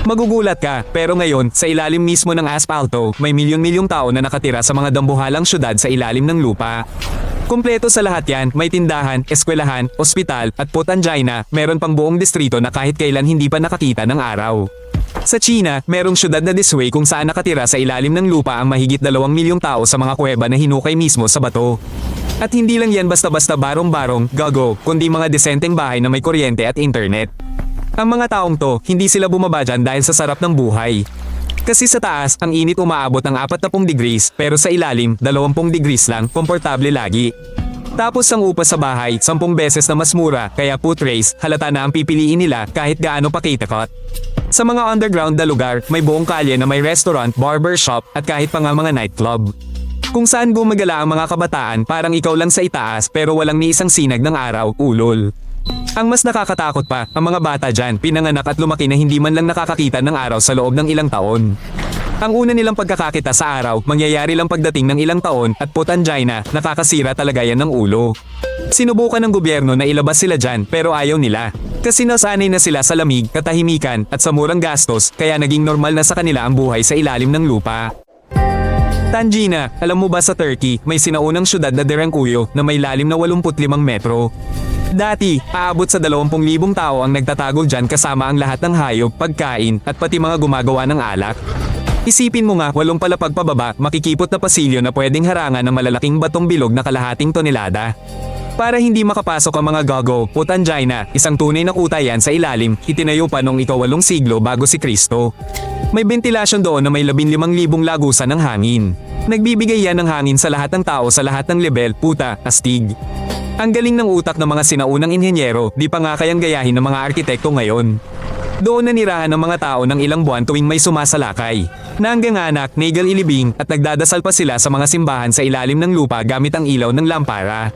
Magugulat ka, pero ngayon, sa ilalim mismo ng aspalto, may milyon-milyong tao na nakatira sa mga dambuhalang syudad sa ilalim ng lupa. Kumpleto sa lahat yan, may tindahan, eskwelahan, ospital, at putangina, meron pang buong distrito na kahit kailan hindi pa nakakita ng araw. Sa China, merong syudad na Disway kung saan nakatira sa ilalim ng lupa ang mahigit 2 milyong tao sa mga kuweba na hinukay mismo sa bato. At hindi lang yan basta-basta barong-barong, gago, kundi mga desenteng bahay na may kuryente at internet. Ang mga taong to, hindi sila bumaba dyan dahil sa sarap ng buhay. Kasi sa taas, ang init umaabot ng 40 degrees, pero sa ilalim, 20 degrees lang, komportable lagi. Tapos ang upa sa bahay, 10 beses na mas mura, kaya putrace, halata na ang pipiliin nila kahit gaano pa kitakot. Sa mga underground na lugar, may buong kalye na may restaurant, barber shop, at kahit pa nga mga nightclub. Kung saan gumagala ang mga kabataan, parang ikaw lang sa itaas pero walang ni isang sinag ng araw, ulol. Ang mas nakakatakot pa, ang mga bata dyan, pinanganak at lumaki na hindi man lang nakakakita ng araw sa loob ng ilang taon. Ang una nilang pagkakakita sa araw, mangyayari lang pagdating ng ilang taon at putangina, nakakasira talaga yan ng ulo. Sinubukan ng gobyerno na ilabas sila dyan pero ayaw nila. Kasi nasanay na sila sa lamig, katahimikan at sa murang gastos kaya naging normal na sa kanila ang buhay sa ilalim ng lupa. Tangina, alam mo ba sa Turkey, may sinaunang syudad na Derinkuyu na may lalim na 85 metro. Dati, aabot sa 20,000 tao ang nagtatago dyan kasama ang lahat ng hayop, pagkain, at pati mga gumagawa ng alak. Isipin mo nga, 8 palapag pababa, makikipot na pasilyo na pwedeng harangan ng malalaking batong bilog na kalahating tonelada. Para hindi makapasok ang mga gago, putangina, isang tunay na kuta yan sa ilalim, itinayo pa noong ika-8 siglo bago si Kristo. May ventilasyon doon na may 15,000 lagusan ng hangin. Nagbibigay yan ng hangin sa lahat ng tao sa lahat ng level, puta, astig. Ang galing ng utak ng mga sinaunang inhenyero, di pa nga kayang gayahin ng mga arkitekto ngayon. Doon nanirahan ng mga tao ng ilang buwan tuwing may sumasalakay. Nangganganak, nagal ilibing, at nagdadasal pa sila sa mga simbahan sa ilalim ng lupa gamit ang ilaw ng lampara.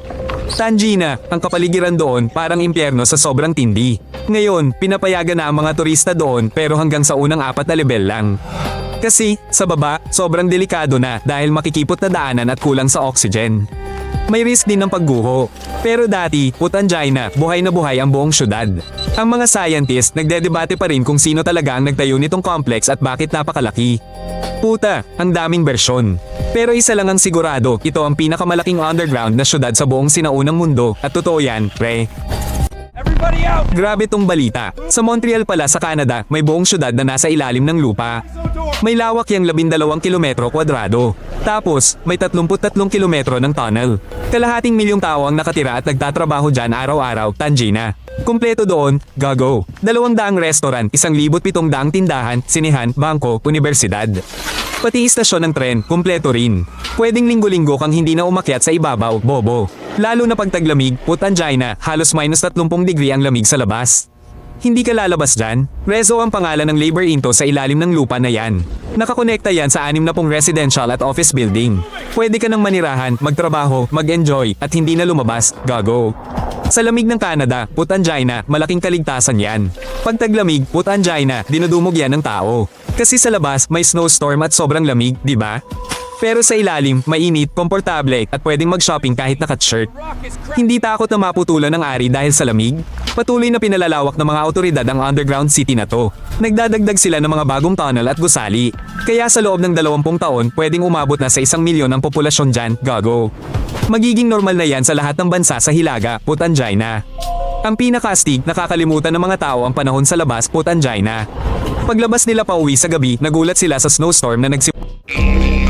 Tangina, ang kapaligiran doon parang impyerno sa sobrang tindi. Ngayon, pinapayagan na ang mga turista doon pero hanggang sa unang 4 na level lang. Kasi, sa baba, sobrang delikado na dahil makikipot na daanan at kulang sa oxygen. May risk din ng pagguho. Pero dati, putangina, buhay na buhay ang buong syudad. Ang mga scientist nagdedebate pa rin kung sino talaga ang nagtayo nitong complex at bakit napakalaki. Puta, ang daming bersyon. Pero isa lang ang sigurado, ito ang pinakamalaking underground na syudad sa buong sinaunang mundo at totoo yan, pre. Grabe tong balita. Sa Montreal pala sa Canada, may buong syudad na nasa ilalim ng lupa. May lawak yang 12 kilometro kwadrado. Tapos, may 33 kilometro ng tunnel. Kalahating milyong tao ang nakatira at nagtatrabaho dyan araw-araw, tangina. Kumpleto doon, gago. 200 restaurant, 1,700 tindahan, sinehan, bangko, universidad. Pati istasyon ng tren, kumpleto rin. Pwedeng linggo-linggo kang hindi na umakyat sa ibabaw, bobo. Lalo na pag taglamig, putangina, halos minus 30 degree ang lamig sa labas. Hindi ka lalabas dyan? Rezo ang pangalan ng labor into sa ilalim ng lupa na yan. Nakakonekta yan sa 60 residential at office building. Pwede ka nang manirahan, magtrabaho, mag-enjoy, at hindi na lumabas, gago. Sa lamig ng Canada, putangina, malaking kaligtasan yan. Pag taglamig, putangina, dinudumog yan ng tao. Kasi sa labas, may snowstorm at sobrang lamig, di ba? Pero sa ilalim, mainit, komportable, at pwedeng mag-shopping kahit naka-shirt. Hindi takot na maputulan ng ari dahil sa lamig? Patuloy na pinalalawak ng mga awtoridad ang underground city na to. Nagdadagdag sila ng mga bagong tunnel at gusali. Kaya sa loob ng 20 taon, pwedeng umabot na sa 1 milyon ang populasyon dyan, gago. Magiging normal na yan sa lahat ng bansa sa Hilaga, putangina. Ang pinakastig, nakakalimutan ng mga tao ang panahon sa labas, putangina. Paglabas nila pauwi sa gabi, nagulat sila sa snowstorm na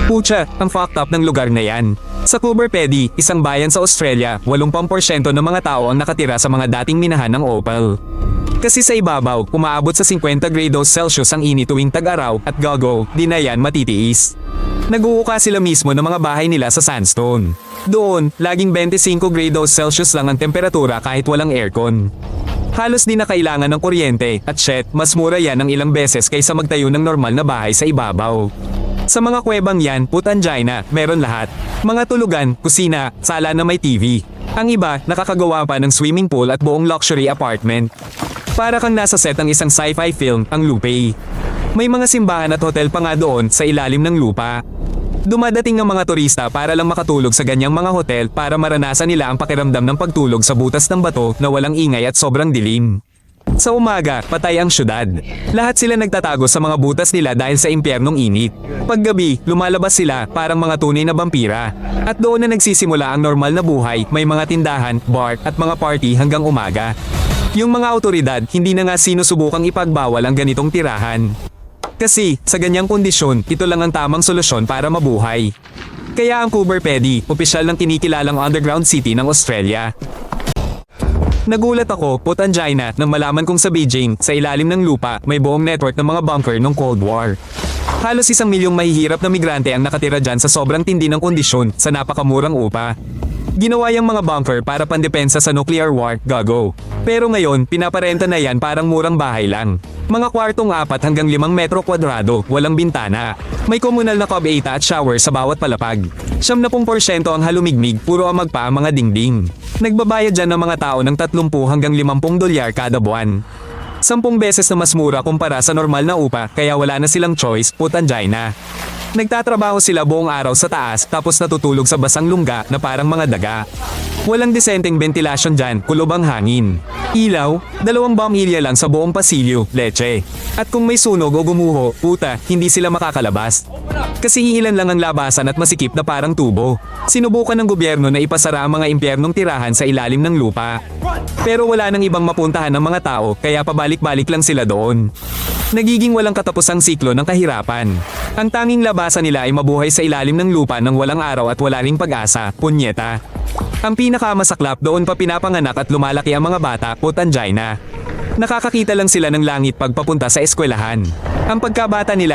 Pucha, ang fucked up ng lugar na yan. Sa Coober Pedy, isang bayan sa Australia, 80% ng mga tao ang nakatira sa mga dating minahan ng opal. Kasi sa ibabaw, umaabot sa 50 grados Celsius ang init tuwing tag-araw at gago, di na yan matitiis. Nag-uuka sila mismo ng mga bahay nila sa sandstone. Doon, laging 25 grados Celsius lang ang temperatura kahit walang aircon. Halos di na kailangan ng kuryente at shit, mas mura yan ng ilang beses kaysa magtayo ng normal na bahay sa ibabaw. Sa mga kuwebang yan, putangina, meron lahat. Mga tulugan, kusina, sala na may TV. Ang iba, nakakagawa pa ng swimming pool at buong luxury apartment. Para kang nasa set ng isang sci-fi film, ang Lupe. May mga simbahan at hotel pa nga doon sa ilalim ng lupa. Dumadating ang mga turista para lang makatulog sa ganyang mga hotel para maranasan nila ang pakiramdam ng pagtulog sa butas ng bato na walang ingay at sobrang dilim. Sa umaga, patay ang syudad. Lahat sila nagtatago sa mga butas nila dahil sa impyernong init. Paggabi, lumalabas sila parang mga tunay na vampira. At doon na nagsisimula ang normal na buhay, may mga tindahan, bar, at mga party hanggang umaga. Yung mga autoridad, hindi na nga sinusubukang ipagbawal ang ganitong tirahan. Kasi, sa ganyang kondisyon, ito lang ang tamang solusyon para mabuhay. Kaya ang Coober Pedy, opisyal ng kinikilalang underground city ng Australia. Nagulat ako, Potangina, nang malaman kong sa Beijing, sa ilalim ng lupa, may buong network ng mga bunker nung Cold War. Halos 1 milyong mahihirap na migrante ang nakatira dyan sa sobrang tindi ng kondisyon sa napakamurang upa. Ginawa yung mga bunker para pandepensa sa nuclear war, gago. Pero ngayon, pinaparenta na yan parang murang bahay lang. Mga kwartong 4 hanggang 5 metro kwadrado, walang bintana. May komunal na kubeta at shower sa bawat palapag. 70% ang halumigmig, puro amagpa ang mga dingding. Nagbabayad dyan ng mga tao ng 30 hanggang 50 dolyar kada buwan. 10 beses na mas mura kumpara sa normal na upa, kaya wala na silang choice, Potangina. Nagtatrabaho sila buong araw sa taas tapos natutulog sa basang lungga na parang mga daga. Walang disenteng ventilasyon dyan, kulob ang hangin. Ilaw, 2 bombilya lang sa buong pasilyo, leche. At kung may sunog o gumuho, puta, hindi sila makakalabas. Kasi iilan lang ang labasan at masikip na parang tubo. Sinubukan ng gobyerno na ipasara ang mga impyernong tirahan sa ilalim ng lupa. Pero wala nang ibang mapuntahan ng mga tao kaya pabalik-balik lang sila doon. Nagiging walang katapusang siklo ng kahirapan. Ang tanging labasan nila ay mabuhay sa ilalim ng lupa nang walang araw at wala ring pag-asa, punyeta. Ang pinakamasaklap, doon pa pinapanganak at lumalaki ang mga bata, Potangina. Nakakakita lang sila ng langit pagpapunta sa eskwelahan. Ang pagkabata nila ay